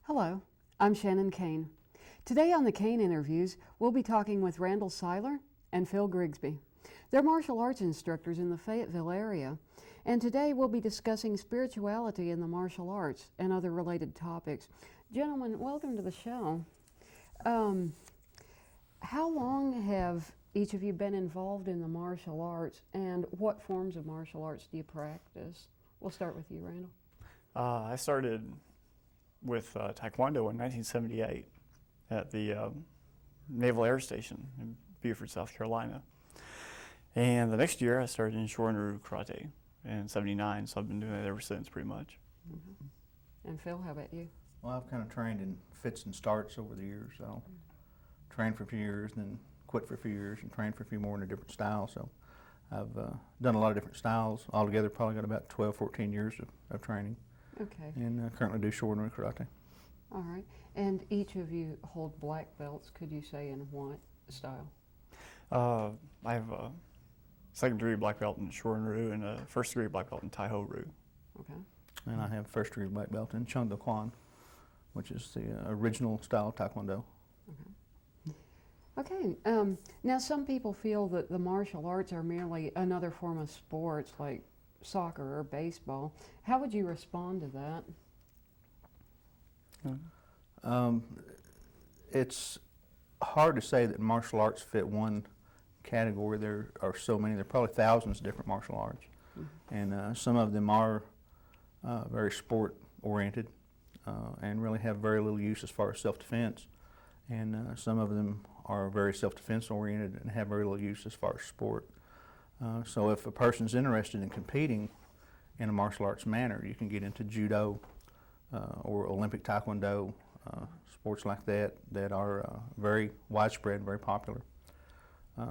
Hello, I'm Shannon Caine. Today on the Caine Interviews, we'll be talking with Randal Seyler and Phil Grigsby. They're martial arts instructors in the Fayetteville area, and today we'll be discussing spirituality in the martial arts and other related topics. Gentlemen, welcome to the show. How long have each of you been involved in the martial arts, and what forms of martial arts do you practice? We'll start with you, Randal. I started with Taekwondo in 1978 at the Naval Air Station in Beaufort, South Carolina. And the next year I started in Shorin-ryu Karate in 79, so I've been doing it ever since pretty much. Mm-hmm. And Phil, how about you? Well, I've kind of trained in fits and starts over the years. So trained for a few years, and then quit for a few years and trained for a few more in a different style. So I've done a lot of different styles. Altogether, probably got about 12, 14 years of training. Okay. And currently do Shorin-ryu Karate. All right. And each of you hold black belts. Could you say in what style? I have a second degree black belt in Shorin-ryu and a first degree black belt in Tai-ho-ryu. Okay. And I have first degree black belt in Chung Do Kwan, which is the original style of Taekwondo. Okay. Now, some people feel that the martial arts are merely another form of sports, like soccer or baseball. How would you respond to that? It's hard to say that martial arts fit one category. There are so many. There are probably thousands of different martial arts. Mm-hmm. And some of them are very sport-oriented and really have very little use as far as self-defense. And some of them are very self-defense oriented and have very little use as far as sport. So if a person's interested in competing in a martial arts manner, you can get into judo or Olympic Taekwondo, sports like that are very widespread, very popular.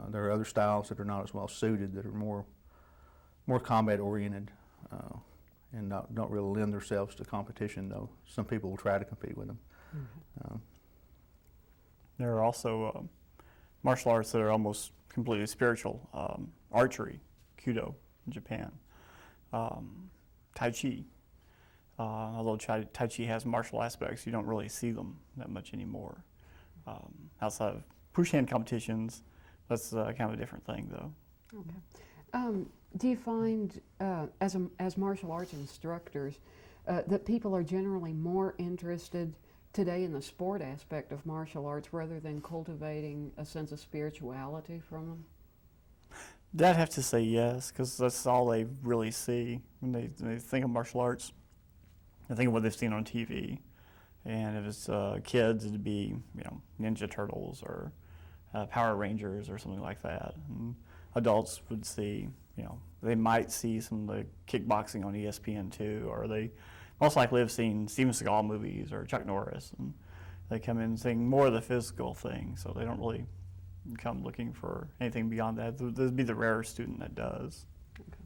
There are other styles that are not as well suited, that are more combat oriented and don't really lend themselves to competition, though some people will try to compete with them. Mm-hmm. There are also martial arts that are almost completely spiritual. Archery, Kudo in Japan, Tai Chi. Although Tai Chi has martial aspects, you don't really see them that much anymore. Outside of push hand competitions, that's kind of a different thing, though. Okay. Do you find, as martial arts instructors, that people are generally more interested today in the sport aspect of martial arts rather than cultivating a sense of spirituality from them? I'd have to say yes, because that's all they really see when they think of martial arts. They think of what they've seen on TV, and if it's kids, it'd be Ninja Turtles or Power Rangers or something like that. And adults would see, they might see some of the kickboxing on ESPN2, or they most likely have seen Steven Seagal movies or Chuck Norris, and they come in seeing more of the physical thing, so they don't really come looking for anything beyond that. There'd be the rare student that does. Okay.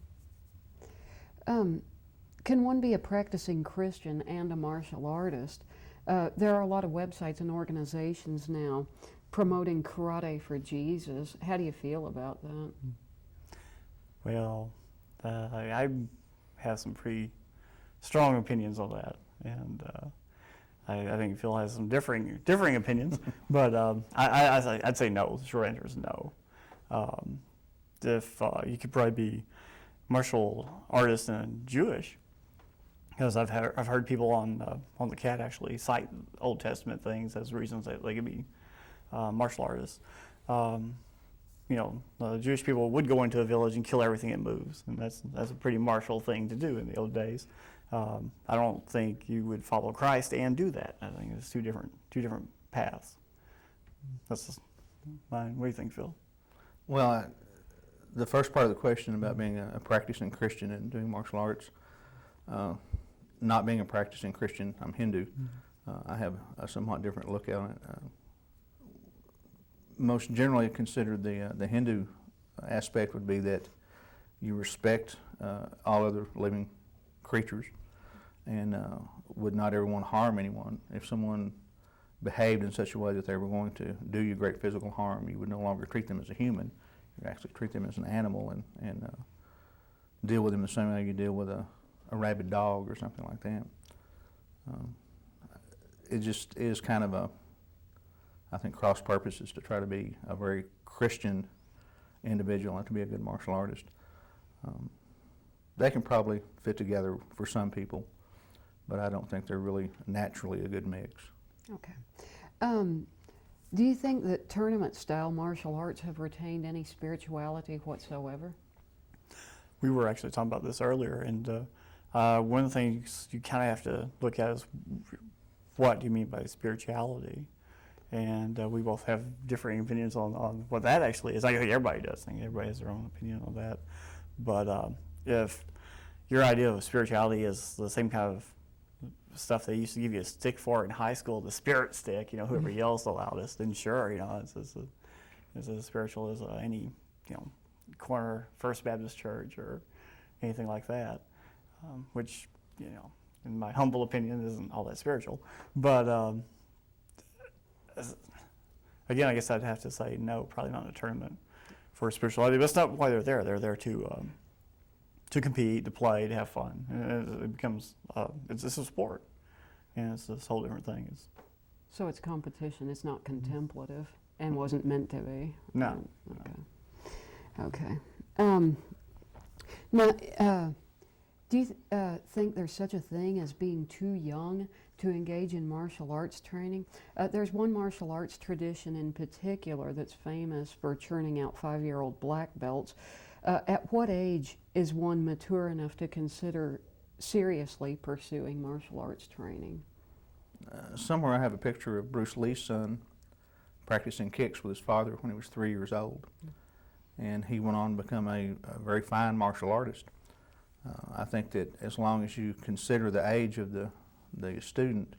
Can one be a practicing Christian and a martial artist? There are a lot of websites and organizations now promoting karate for Jesus. How do you feel about that? Well, I have some pretty strong opinions on that, and I think Phil has some differing opinions, but I'd say no. The short answer is no. If you could probably be martial artist and Jewish, because I've heard people on the CAT actually cite Old Testament things as reasons that they could be martial artists. The Jewish people would go into a village and kill everything that moves, and that's a pretty martial thing to do in the old days. I don't think you would follow Christ and do that. I think it's two different paths. That's just mine. What do you think, Phil? Well, the first part of the question about being a practicing Christian and doing martial arts, not being a practicing Christian, I'm Hindu. Mm-hmm. I have a somewhat different look on it. Most generally considered the Hindu aspect would be that you respect all other living creatures and would not ever want to harm anyone. If someone behaved in such a way that they were going to do you great physical harm, you would no longer treat them as a human. You actually treat them as an animal and deal with them the same way you deal with a rabid dog or something like that. it just is kind of a, I think, cross purposes to try to be a very Christian individual and to be a good martial artist. They can probably fit together for some people, but I don't think they're really naturally a good mix. Okay. Do you think that tournament-style martial arts have retained any spirituality whatsoever? We were actually talking about this earlier, and one of the things you kind of have to look at is what do you mean by spirituality? And we both have differing opinions on what that actually is. I think everybody does. I think everybody has their own opinion on that. But if your idea of spirituality is the same kind of stuff they used to give you a stick for in high school, the spirit stick, whoever yells the loudest, then sure, it's as spiritual as any, corner First Baptist Church or anything like that, which, in my humble opinion, isn't all that spiritual. But again, I guess I'd have to say no, probably not in a tournament for spirituality. But that's not why they're there. They're there to compete, to play, to have fun. And it becomes it's a sport, and it's this whole different thing. So it's competition. It's not contemplative, and wasn't meant to be. No. Okay. Now, do you think there's such a thing as being too young to engage in martial arts training? There's one martial arts tradition in particular that's famous for churning out 5-year-old black belts. At what age is one mature enough to consider seriously pursuing martial arts training? Somewhere I have a picture of Bruce Lee's son practicing kicks with his father when he was 3 years old. And he went on to become a very fine martial artist. I think that as long as you consider the age of the student,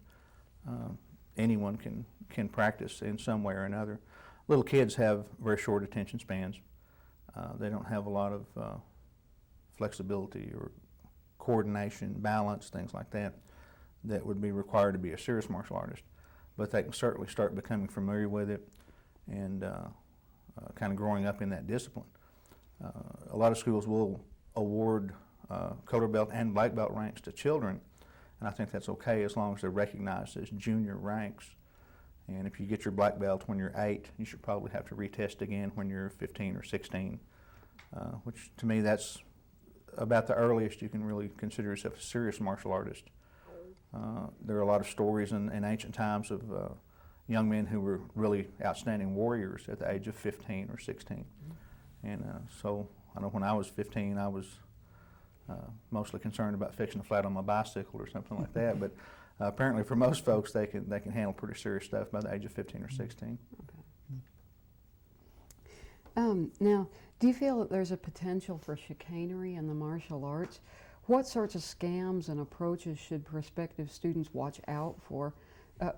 anyone can practice in some way or another. Little kids have very short attention spans. They don't have a lot of flexibility or coordination, balance, things like that would be required to be a serious martial artist. But they can certainly start becoming familiar with it and kind of growing up in that discipline. A lot of schools will award color belt and black belt ranks to children, and I think that's okay as long as they're recognized as junior ranks. And if you get your black belt when you're 8, you should probably have to retest again when you're 15 or 16, which to me that's about the earliest you can really consider yourself a serious martial artist. There are a lot of stories in ancient times of young men who were really outstanding warriors at the age of 15 or 16. And so I know when I was 15, I was mostly concerned about fixing a flat on my bicycle or something like that. But apparently for most folks, they can handle pretty serious stuff by the age of 15 or 16. Okay. Now, do you feel that there's a potential for chicanery in the martial arts? What sorts of scams and approaches should prospective students watch out for?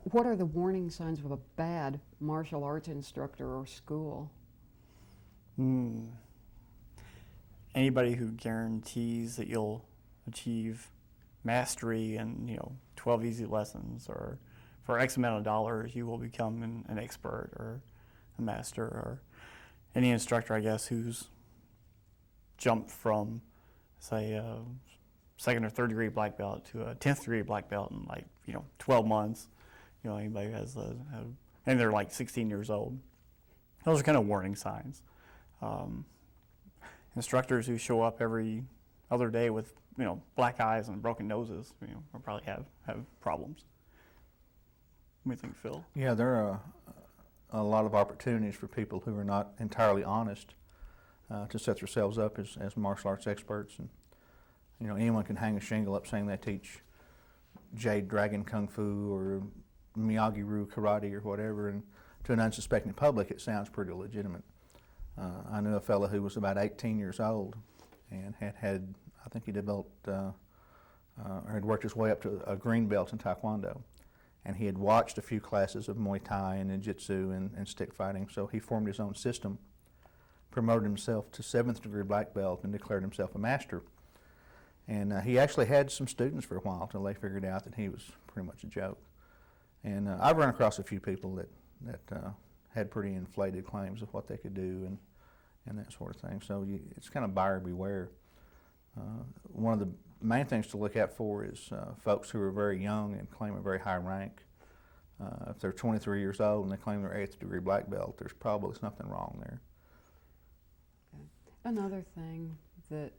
What are the warning signs of a bad martial arts instructor or school? Anybody who guarantees that you'll achieve mastery in 12 easy lessons, or for X amount of dollars you will become an expert or a master, or any instructor, I guess, who's jumped from, say, a 2nd or 3rd degree black belt to a 10th degree black belt in 12 months. Anybody who has and they're like 16 years old. Those are kind of warning signs. Instructors who show up every other day with black eyes and broken noses, will probably have problems. What do you think, Phil? Yeah, there are a lot of opportunities for people who are not entirely honest to set themselves up as martial arts experts. And anyone can hang a shingle up saying they teach Jade Dragon Kung Fu or Miyagi-Ryu Karate or whatever, and to an unsuspecting public it sounds pretty legitimate. I knew a fellow who was about 18 years old and had I think he developed or had worked his way up to a green belt in Taekwondo, and he had watched a few classes of Muay Thai and Jiu-Jitsu and stick fighting, so he formed his own system, promoted himself to 7th degree black belt, and declared himself a master. And he actually had some students for a while until they figured out that he was pretty much a joke. And I've run across a few people that had pretty inflated claims of what they could do and that sort of thing. So it's kind of buyer beware. One of the main things to look out for is folks who are very young and claim a very high rank. If they're 23 years old and they claim they're 8th degree black belt, there's probably something wrong there. Okay. Another thing that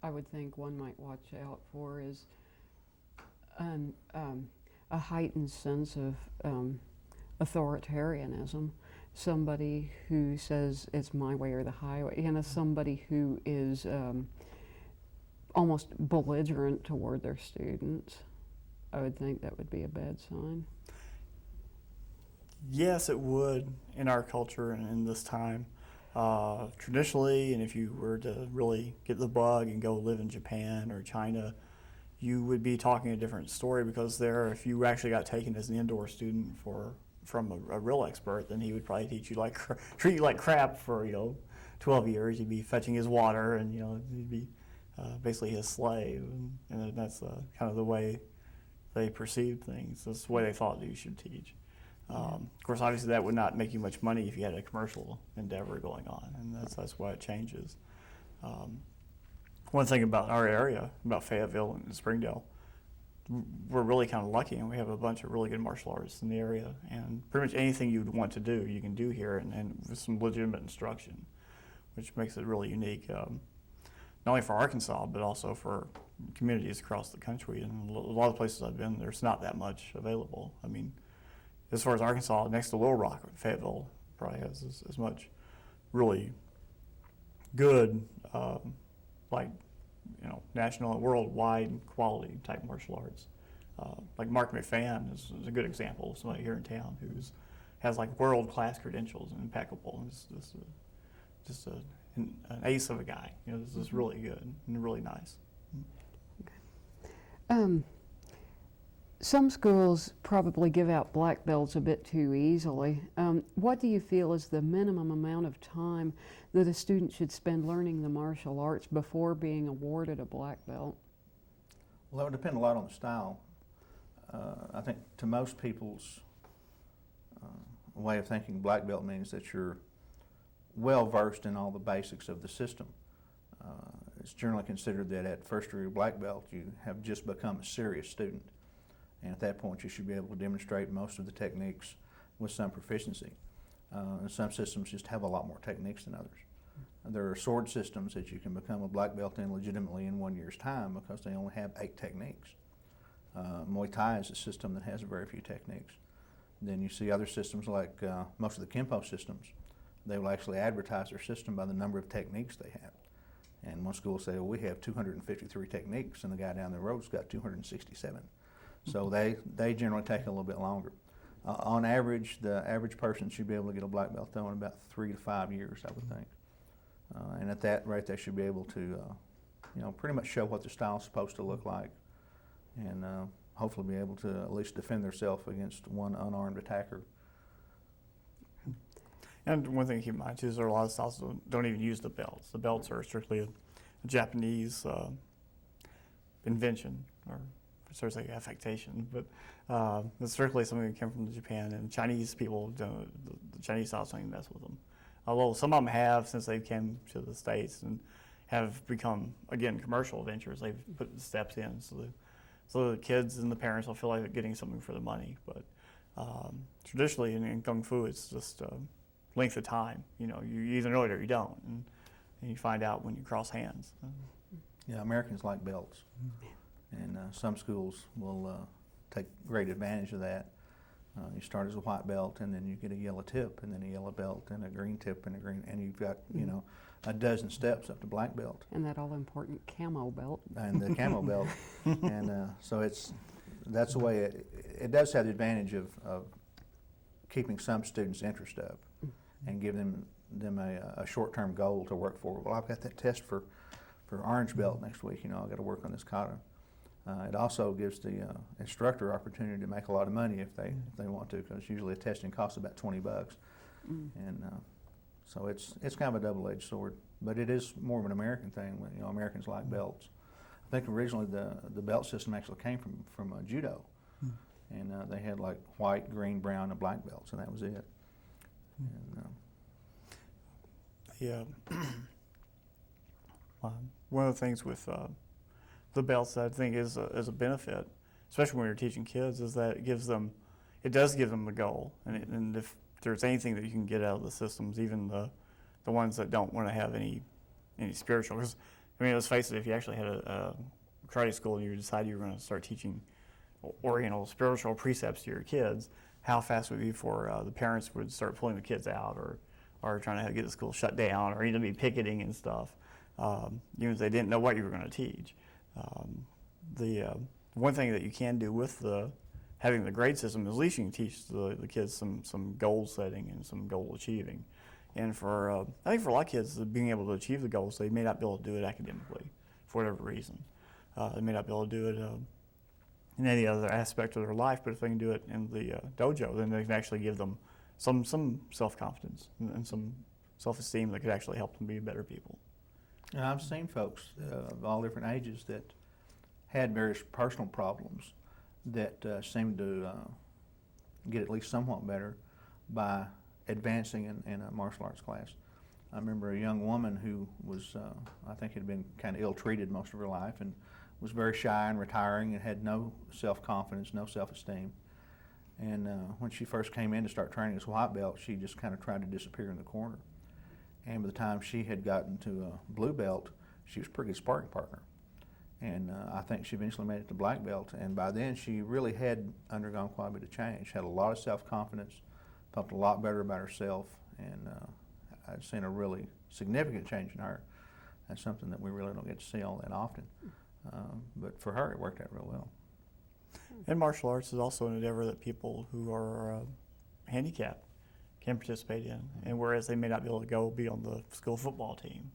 I would think one might watch out for is a heightened sense of authoritarianism. Somebody who says it's my way or the highway, somebody who is almost belligerent toward their students. I would think that would be a bad sign. Yes, it would in our culture and in this time. Traditionally, and if you were to really get the bug and go live in Japan or China, you would be talking a different story, because there, if you actually got taken as an indoor student from a real expert, then he would probably teach you treat you like crap for 12 years. You'd be fetching his water, and you'd be basically his slave, and that's kind of the way they perceived things. That's the way they thought that you should teach. Of course, obviously, that would not make you much money if you had a commercial endeavor going on, and that's why it changes. One thing about our area, about Fayetteville and Springdale, we're really kind of lucky, and we have a bunch of really good martial artists in the area, and pretty much anything you'd want to do, you can do here, and with some legitimate instruction, which makes it really unique, not only for Arkansas, but also for communities across the country. And a lot of places I've been, there's not that much available. I mean, as far as Arkansas, next to Little Rock, Fayetteville probably has as much really good, national and worldwide quality type martial arts. Like Mark McFan is a good example of somebody here in town who's has world-class credentials and impeccable. Just an ace of a guy. This is really good and really nice. Some schools probably give out black belts a bit too easily. What do you feel is the minimum amount of time that a student should spend learning the martial arts before being awarded a black belt? Well, that would depend a lot on the style. I think to most people's way of thinking, black belt means that you're well versed in all the basics of the system. It's generally considered that at first degree black belt you have just become a serious student, and at that point you should be able to demonstrate most of the techniques with some proficiency. And some systems just have a lot more techniques than others. There are sword systems that you can become a black belt in legitimately in 1 year's time because they only have 8 techniques. Muay Thai is a system that has very few techniques. Then you see other systems like most of the Kempo systems. They will actually advertise their system by the number of techniques they have. And one school will say, well, we have 253 techniques, and the guy down the road's got 267. So they generally take a little bit longer. On average, the average person should be able to get a black belt though in about 3 to 5 years, I would think. And at that rate, they should be able to, pretty much show what the style's supposed to look like, and hopefully be able to at least defend themselves against one unarmed attacker. And one thing to keep in mind too is there are a lot of styles that don't even use the belts. The belts are strictly a Japanese invention, or sort of affectation, but it's strictly something that came from Japan, and Chinese people don't, the Chinese styles don't even mess with them. Although some of them have, since they came to the States and have become, again, commercial ventures, they've put steps in so the kids and the parents will feel like they're getting something for the money. But traditionally in Kung Fu, it's just length of time. You either know it or you don't, and you find out when you cross hands. Yeah, Americans like belts, and some schools will take great advantage of that. You start as a white belt, and then you get a yellow tip, and then a yellow belt, and a green tip, and a green, and you've got a dozen steps up to black belt. And that all-important camo belt. And the camo belt, and so that's the way it does have the advantage of keeping some students' interest up, and giving them a short-term goal to work for. Well, I've got that test for orange belt next week. I've got to work on this kata. It also gives the instructor opportunity to make a lot of money if they want to, because usually a testing costs about $20, and so it's kind of a double-edged sword. But it is more of an American thing. Americans like belts. I think originally the belt system actually came from judo, and they had like white, green, brown, and black belts, and that was it. And, one of the things with the belts that I think is a benefit, especially when you're teaching kids, is that it gives them, it does give them a goal. And if there's anything that you can get out of the systems, even the ones that don't want to have any spiritual, because I mean, let's face it, if you actually had a karate school and you decided you were going to start teaching Oriental spiritual precepts to your kids, how fast would it be for the parents would start pulling the kids out, or trying to get the school shut down, or even be picketing and stuff, even if they didn't know what you were going to teach. The one thing that you can do with having the grade system is at least you can teach the kids some goal setting and some goal achieving. And I think for a lot of kids, being able to achieve the goals, they may not be able to do it academically for whatever reason. They may not be able to do it in any other aspect of their life, but if they can do it in the dojo, then they can actually give them some self-confidence and some self-esteem that could actually help them be better people. And I've seen folks of all different ages that had various personal problems that seemed to get at least somewhat better by advancing in a martial arts class. I remember a young woman who was, I think had been kind of ill-treated most of her life and was very shy and retiring and had no self-confidence, no self-esteem. And when she first came in to start training as white belt, she just kind of tried to disappear in the corner. And by the time she had gotten to a blue belt, she was a pretty good sparring partner. And I think she eventually made it to black belt. And by then, she really had undergone quite a bit of change, had a lot of self-confidence, felt a lot better about herself, and I'd seen a really significant change in her. That's something that we really don't get to see all that often. But for her, it worked out real well. And martial arts is also an endeavor that people who are handicapped can participate in. And whereas they may not be able to be on the school football team,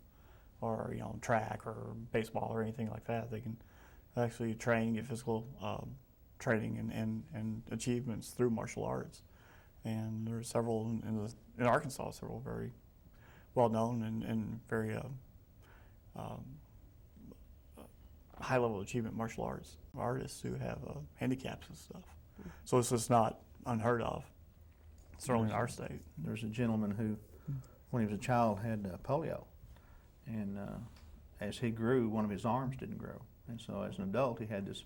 or track or baseball or anything like that, they can actually train, get physical training and achievements through martial arts. And there are several in Arkansas, several very well known and very high level achievement martial arts artists who have handicaps and stuff. So it's just not unheard of, certainly in our state. There's a gentleman who, when he was a child, had polio. And as he grew, one of his arms didn't grow. And so as an adult, he had this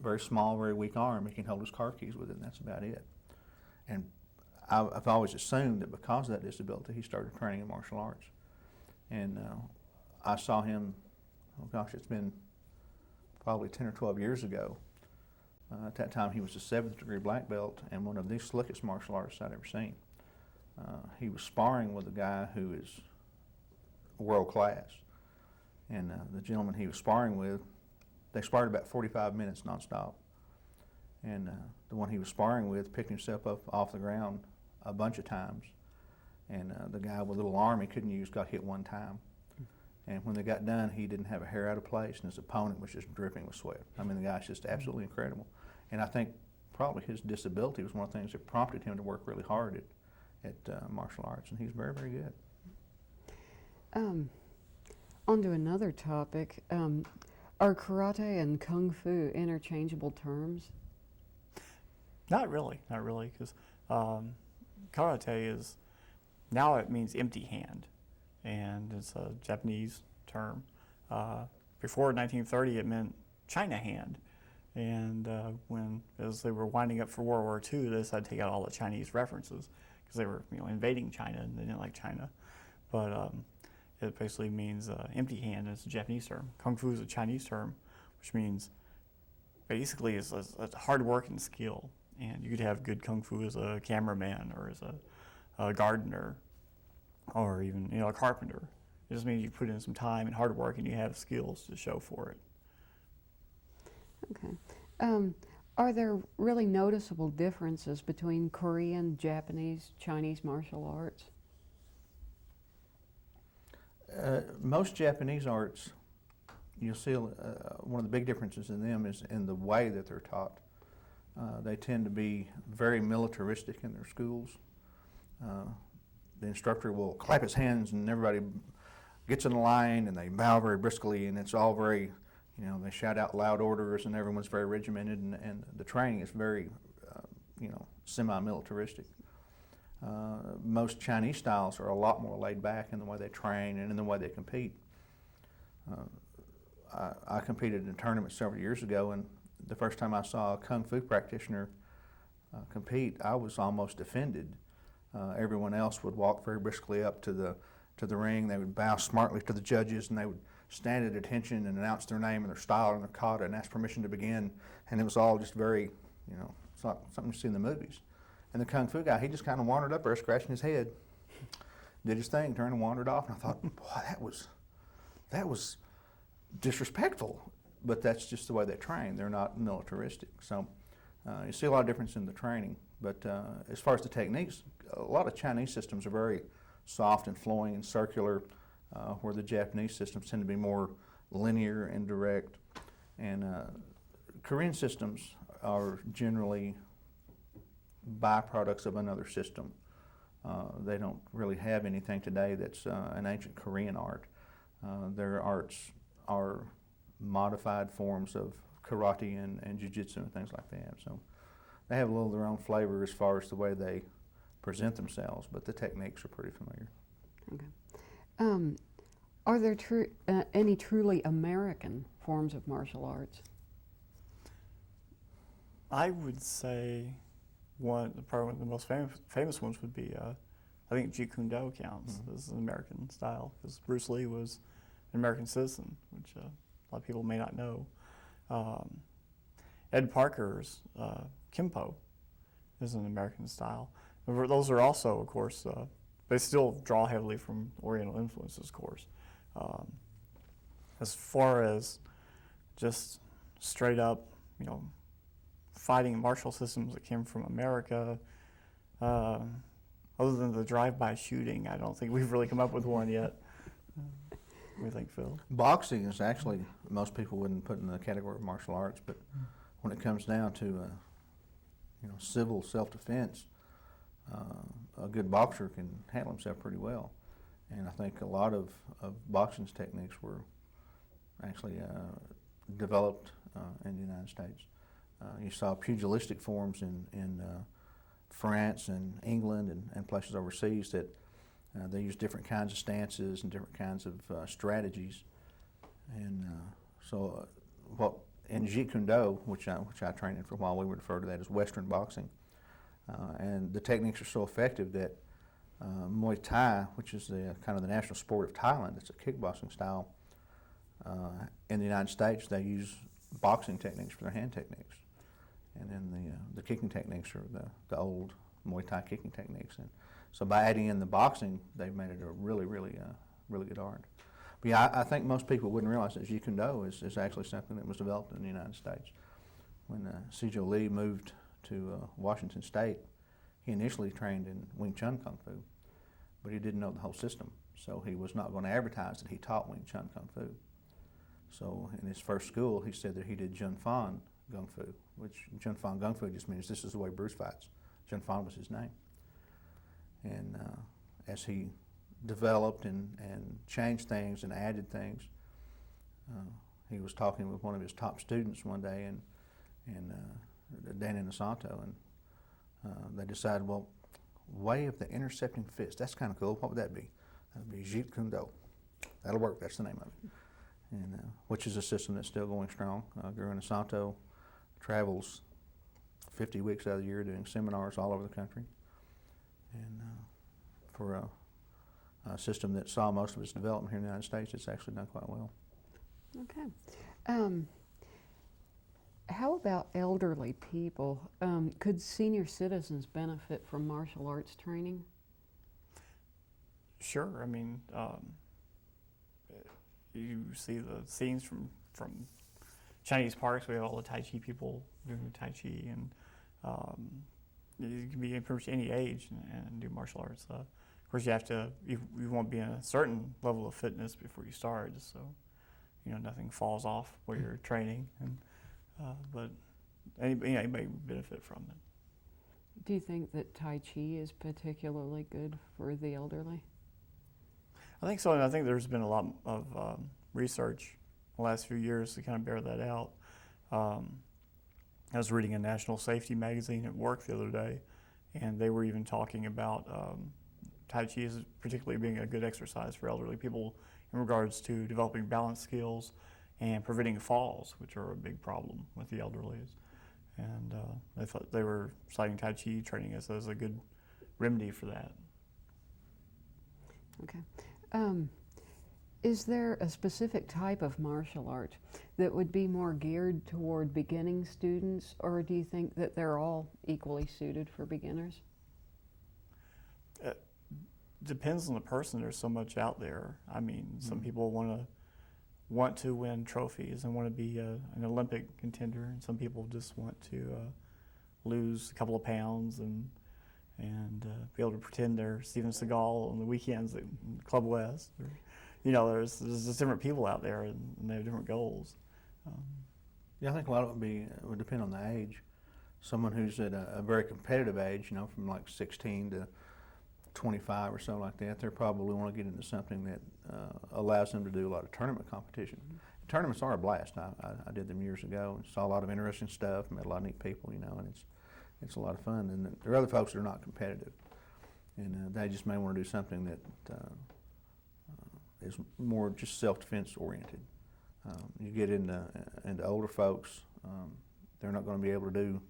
very small, very weak arm. He can hold his car keys with it, and that's about it. And I've always assumed that because of that disability, he started training in martial arts. And I saw him, oh gosh, it's been probably 10 or 12 years ago. At that time, he was a 7th degree black belt and one of the slickest martial artists I'd ever seen. He was sparring with a guy who is world class. And the gentleman he was sparring with, they sparred about 45 minutes nonstop. And the one he was sparring with picked himself up off the ground a bunch of times. And the guy with a little arm he couldn't use got hit one time. And when they got done, he didn't have a hair out of place, and his opponent was just dripping with sweat. I mean, the guy's just absolutely incredible. And I think probably his disability was one of the things that prompted him to work really hard at martial arts, and he's very, very good. On to another topic. Are karate and kung fu interchangeable terms? Not really, because karate now it means empty hand, and it's a Japanese term. Before 1930, it meant China hand, and as they were winding up for World War II, they decided to take out all the Chinese references because they were invading China and they didn't like China. But it basically means empty hand. It's a Japanese term. Kung Fu is a Chinese term, which means basically it's hard work and skill. And you could have good Kung Fu as a cameraman or as a gardener or even a carpenter. It just means you put in some time and hard work and you have skills to show for it. Okay. Are there really noticeable differences between Korean, Japanese, Chinese martial arts? Most Japanese arts, you'll see one of the big differences in them is in the way that they're taught. They tend to be very militaristic in their schools. The instructor will clap his hands and everybody gets in a line and they bow very briskly, and it's all very, they shout out loud orders and everyone's very regimented, and the training is very, semi-militaristic. Most Chinese styles are a lot more laid back in the way they train and in the way they compete. I competed in a tournament several years ago, and the first time I saw a Kung Fu practitioner, compete, I was almost offended. Everyone else would walk very briskly up to the ring. They would bow smartly to the judges, and they would stand at attention and announce their name and their style and their kata and ask permission to begin. And it was all just very, it's like something you see in the movies. And the Kung Fu guy, he just kind of wandered up there scratching his head, did his thing, turned and wandered off. And I thought, boy, that was disrespectful. But that's just the way they train. They're not militaristic. So you see a lot of difference in the training. But as far as the techniques, a lot of Chinese systems are very soft and flowing and circular, where the Japanese systems tend to be more linear and direct. And Korean systems are generally byproducts of another system. They don't really have anything today that's an ancient Korean art. Their arts are modified forms of karate and jiu-jitsu and things like that. So they have a little of their own flavor as far as the way they present themselves, but the techniques are pretty familiar. Okay. Are there any truly American forms of martial arts? I would say probably one of the most famous ones would be, I think Jeet Kune Do counts as an American style, because Bruce Lee was an American citizen, which a lot of people may not know. Ed Parker's Kimpo is an American style. Those are also, of course, they still draw heavily from Oriental influences, of course. As far as just straight up, fighting martial systems that came from America, other than the drive-by shooting, I don't think we've really come up with one yet. What do you think, Phil? Boxing is actually, most people wouldn't put in the category of martial arts, but when it comes down to civil self-defense, a good boxer can handle himself pretty well. And I think a lot of boxing's techniques were actually developed in the United States. You saw pugilistic forms in France and England and places overseas that they use different kinds of stances and different kinds of strategies. And in Jeet Kune Do, which I trained in for a while, we would refer to that as Western boxing. And the techniques are so effective that Muay Thai, which is kind of the national sport of Thailand, it's a kickboxing style. In the United States, they use boxing techniques for their hand techniques. And then the kicking techniques are the old Muay Thai kicking techniques. And so by adding in the boxing, they've made it a really, really, really good art. But yeah, I think most people wouldn't realize that Jeet Kune Do is actually something that was developed in the United States. When Sejong Lee moved to Washington State, he initially trained in Wing Chun Kung Fu, but he didn't know the whole system. So he was not going to advertise that he taught Wing Chun Kung Fu. So in his first school, he said that he did Jun Fan Kung Fu, which Jun Fan Kung Fu just means this is the way Bruce fights. Jun Fan was his name. And as he developed and changed things and added things, he was talking with one of his top students one day, and Danny Inosanto, and they decided, well, way of the intercepting fist, that's kind of cool. What would that be? That would be Jeet Kune Do. That'll work, that's the name of it. And which is a system that's still going strong. Guru Inosanto travels 50 weeks out of the year doing seminars all over the country. And for a system that saw most of its development here in the United States, it's actually done quite well. Okay. How about elderly people? Could senior citizens benefit from martial arts training? Sure. I mean, you see the scenes from Chinese parks. We have all the Tai Chi people doing the Tai Chi, and you can be pretty much any age and do martial arts. Of course, you want to be in a certain level of fitness before you start, just so nothing falls off while you're training. And but anybody benefit from it. Do you think that Tai Chi is particularly good for the elderly? I think so, and I think there's been a lot of research in the last few years to kind of bear that out. I was reading a national safety magazine at work the other day, and they were even talking about Tai Chi as particularly being a good exercise for elderly people in regards to developing balance skills and preventing falls, which are a big problem with the elderly. and they thought they were citing Tai Chi training as a good remedy for that. Okay. Is there a specific type of martial art that would be more geared toward beginning students, or do you think that they're all equally suited for beginners? Depends on the person. There's so much out there. I mean, some people want to win trophies and want to be an Olympic contender, and some people just want to lose a couple of pounds and be able to pretend they're Steven Seagal on the weekends at Club West. Or, there's just different people out there, and they have different goals. Yeah, I think a lot of it would depend on the age. Someone who's at a very competitive age, from like 16 to 25 or so like that, they probably want to get into something that allows them to do a lot of tournament competition. Tournaments are a blast. I did them years ago and saw a lot of interesting stuff, met a lot of neat people, and it's a lot of fun. And there are other folks that are not competitive, and they just may want to do something that is more just self-defense oriented. You get into older folks, they're not going to be able to do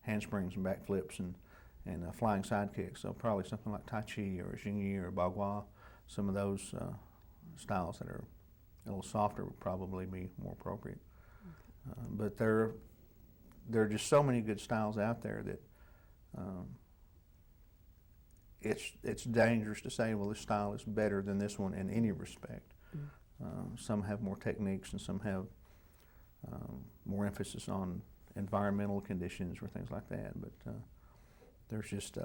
handsprings and backflips and flying sidekicks. So probably something like Tai Chi or Xingyi or Bagua, some of those styles that are a little softer would probably be more appropriate. But there are just so many good styles out there that it's dangerous to say, well, this style is better than this one in any respect. Some have more techniques and some have more emphasis on environmental conditions or things like that. But there's just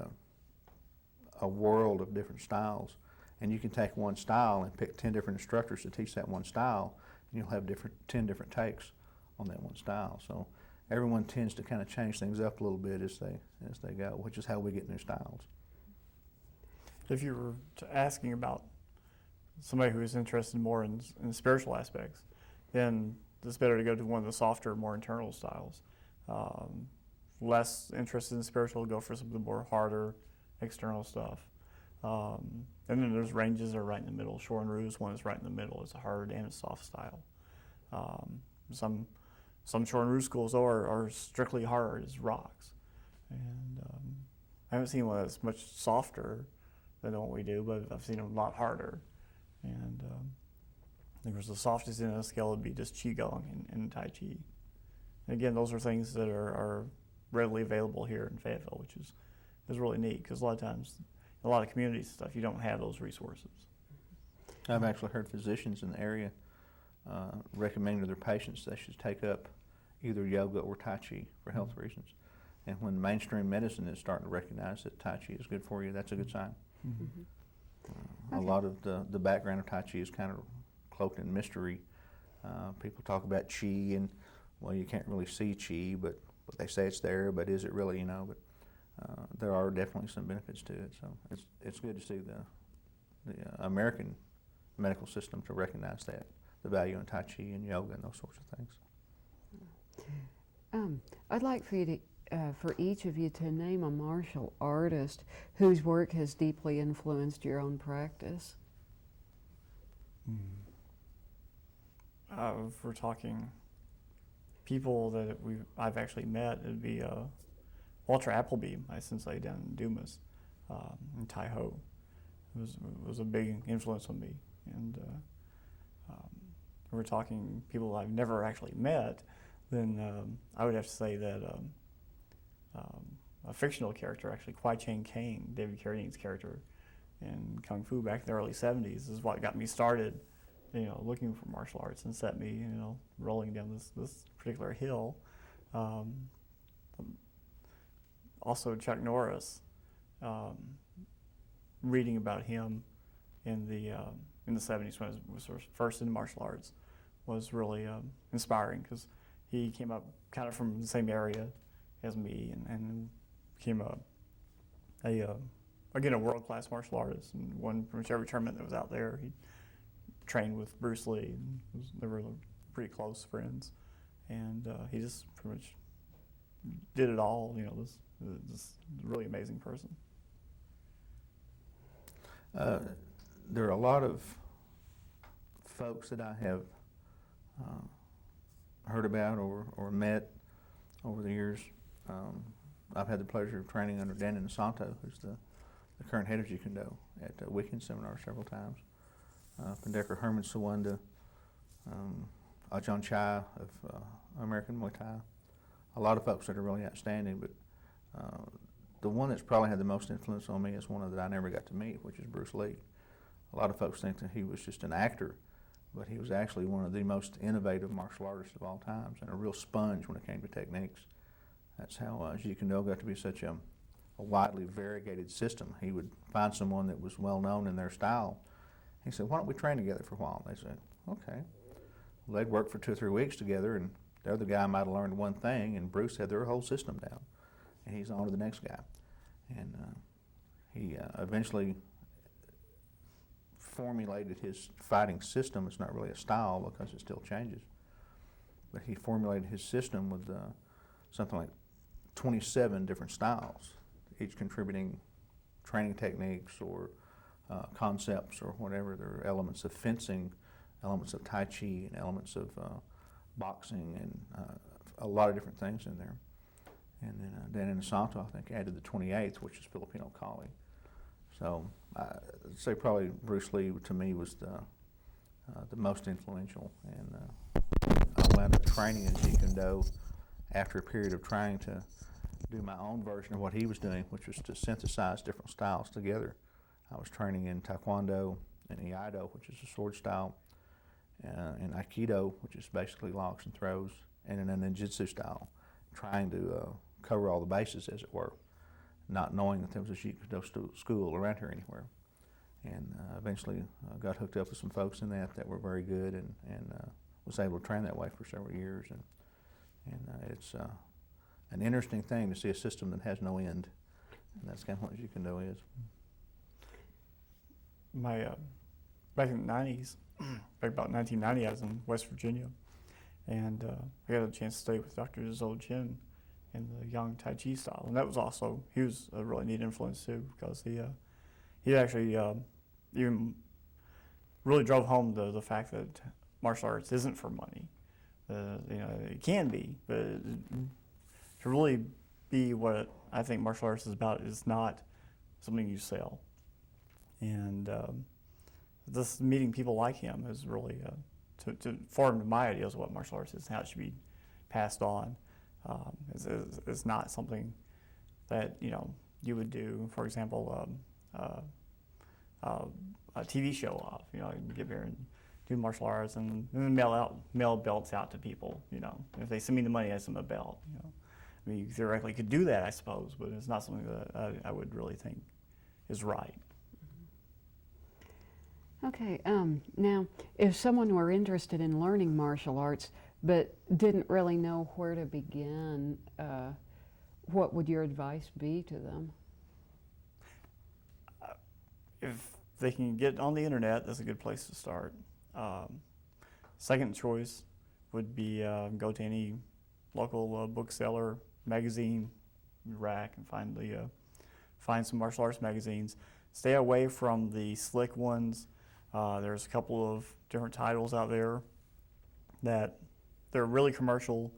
a world of different styles, and you can take one style and pick 10 different instructors to teach that one style, and you'll have 10 different takes on that one style. So everyone tends to kind of change things up a little bit as they go, which is how we get new styles. If you were asking about somebody who is interested more in spiritual aspects, then it's better to go to one of the softer, more internal styles. Less interested in spiritual, go for some of the more harder external stuff. And then there's ranges that are right in the middle. Shorin Ryu one is right in the middle. It's a hard and a soft style. Some Shorin Ryu schools are strictly hard as rocks. And I haven't seen one that's much softer than what we do, but I've seen them a lot harder. And I think the softest end of the scale would be just Qigong and Tai Chi. And again, those are things that are readily available here in Fayetteville, which is really neat, because a lot of times, in a lot of communities and stuff, you don't have those resources. I've actually heard physicians in the area recommend to their patients they should take up either yoga or Tai Chi for health reasons. And when mainstream medicine is starting to recognize that Tai Chi is good for you, that's a good sign. A lot of the background of Tai Chi is kind of cloaked in mystery. People talk about Chi, and well, you can't really see Chi, but they say it's there, but is it really, But there are definitely some benefits to it. So it's good to see the American medical system to recognize that, the value in Tai Chi and yoga and those sorts of things. I'd like for you to, for each of you to name a martial artist whose work has deeply influenced your own practice. If we're talking people that I've actually met, it'd be Walter Appleby, my sensei down in Dumas, in Taiho. It was a big influence on me. And if we're talking people I've never actually met, then I would have to say that a fictional character, actually, Caine, David Carradine's character in Kung Fu back in the early 70s, is what got me started, looking for martial arts and set me, rolling down this particular hill. Also, Chuck Norris, reading about him in the 70s when I was first into martial arts was really inspiring, because he came up kind of from the same area as me and became a world-class martial artist, and won pretty much every tournament that was out there. He trained with Bruce Lee, and they were pretty close friends, and he just pretty much did it all. This really amazing person. There are a lot of folks that I have heard about or met over the years. I've had the pleasure of training under Dan Inosanto, who's the current head of Jeet Kune Do, at weekend seminars several times. Pendecker Herman Sawanda, Ajahn Chai of American Muay Thai. A lot of folks that are really outstanding, but the one that's probably had the most influence on me is one that I never got to meet, which is Bruce Lee. A lot of folks think that he was just an actor, but he was actually one of the most innovative martial artists of all times and a real sponge when it came to techniques. That's how Jeet Kune Do got to be such a widely variegated system. He would find someone that was well known in their style. He said, "Why don't we train together for a while?" And they said, "Okay." Well, they'd work for 2 or 3 weeks together, and the other guy might have learned one thing, and Bruce had their whole system down. And he's on to the next guy. And he eventually formulated his fighting system. It's not really a style because it still changes. But he formulated his system with something like 27 different styles, each contributing training techniques or concepts or whatever. There are elements of fencing, elements of Tai Chi, and elements of boxing, and a lot of different things in there. And then Dan Inosanto, I think, added the 28th, which is Filipino Kali. So I'd say probably Bruce Lee, to me, was the most influential. And I wound up training in Jeet Kune Do after a period of trying to do my own version of what he was doing, which was to synthesize different styles together. I was training in Taekwondo and Iaido, which is a sword style, in Aikido, which is basically locks and throws, and in a ninjutsu style, trying to cover all the bases, as it were, not knowing that there was a Jeet Kune Do school around here anywhere. And eventually got hooked up with some folks in that were very good, and was able to train that way for several years. And it's an interesting thing to see a system that has no end, and that's kind of what Jeet Kune Do is. Back in the 90s, back about 1990, I was in West Virginia, and I got a chance to stay with Dr. Zhou Jin in the Yang Tai Chi style, and that was also, he was a really neat influence too, because he actually even really drove home the fact that martial arts isn't for money. It can be, but to really be what I think martial arts is about is not something you sell. And just meeting people like him is really to form my ideas of what martial arts is and how it should be passed on. It's not something that you would do, for example, a TV show off. You get here and do martial arts and then mail belts out to people. If they send me the money, I send them a belt. I mean, you theoretically could do that, I suppose, but it's not something that I would really think is right. Okay, now, if someone were interested in learning martial arts but didn't really know where to begin, what would your advice be to them? If they can get on the internet, that's a good place to start. Second choice would be go to any local bookseller, magazine rack, and find some martial arts magazines. Stay away from the slick ones. There's a couple of different titles out there that they're really commercial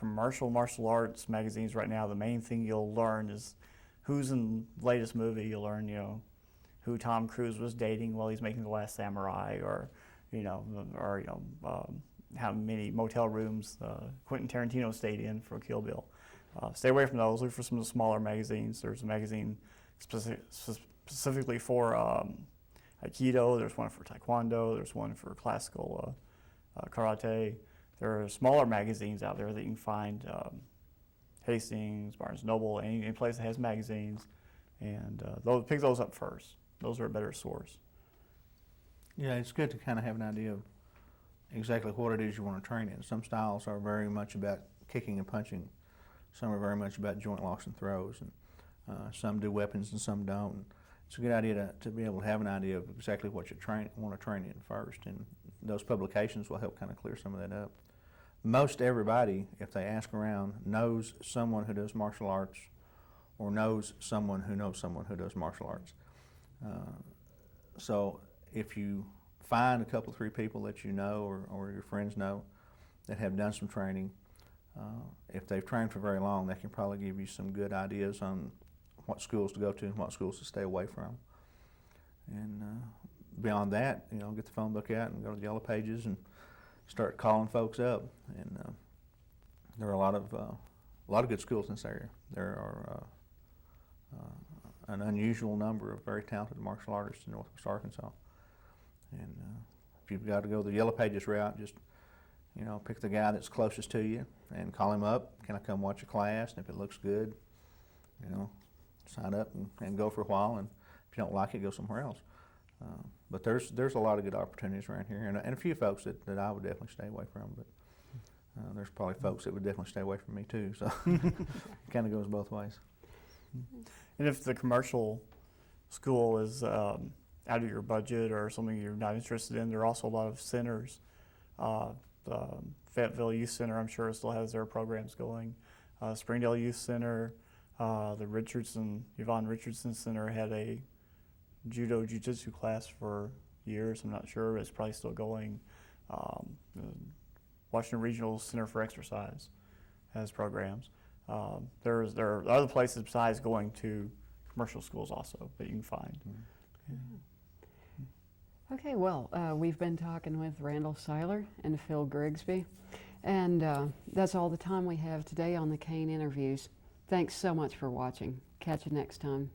martial arts magazines right now. The main thing you'll learn is who's in the latest movie. You'll learn, who Tom Cruise was dating while he's making The Last Samurai, or how many motel rooms Quentin Tarantino stayed in for Kill Bill. Stay away from those. Look for some of the smaller magazines. There's a magazine specifically for Aikido. There's one for Taekwondo. There's one for classical karate. There are smaller magazines out there that you can find. Hastings, Barnes & Noble, any place that has magazines, and pick those up first. Those are a better source. Yeah, it's good to kind of have an idea of exactly what it is you want to train in. Some styles are very much about kicking and punching. Some are very much about joint locks and throws, and some do weapons and some don't. It's a good idea to be able to have an idea of exactly what you want to train in first, and those publications will help kind of clear some of that up. Most everybody, if they ask around, knows someone who does martial arts or knows someone who knows someone who does martial arts. So if you find a couple, 3 people that you know or your friends know that have done some training, if they've trained for very long, they can probably give you some good ideas on what schools to go to and what schools to stay away from. And beyond that, get the phone book out and go to the Yellow Pages and start calling folks up. And there are a lot of good schools in this area. There are an unusual number of very talented martial artists in Northwest Arkansas. And if you've got to go the Yellow Pages route, just pick the guy that's closest to you and call him up. Can I come watch a class? And if it looks good, sign up and go for a while. And if you don't like it, go somewhere else. But there's a lot of good opportunities around here, and a few folks that I would definitely stay away from. But there's probably folks that would definitely stay away from me too. So it kind of goes both ways. And if the commercial school is out of your budget or something you're not interested in, there are also a lot of centers. The Fayetteville Youth Center, I'm sure, still has their programs going. Springdale Youth Center, the Yvonne Richardson Center had a judo jiu-jitsu class for years. I'm not sure, but it's probably still going. The Washington Regional Center for Exercise has programs. There are other places besides going to commercial schools also that you can find. Okay, well, we've been talking with Randal Seyler and Phil Grigsby, and that's all the time we have today on the Caine Interviews. Thanks so much for watching. Catch you next time.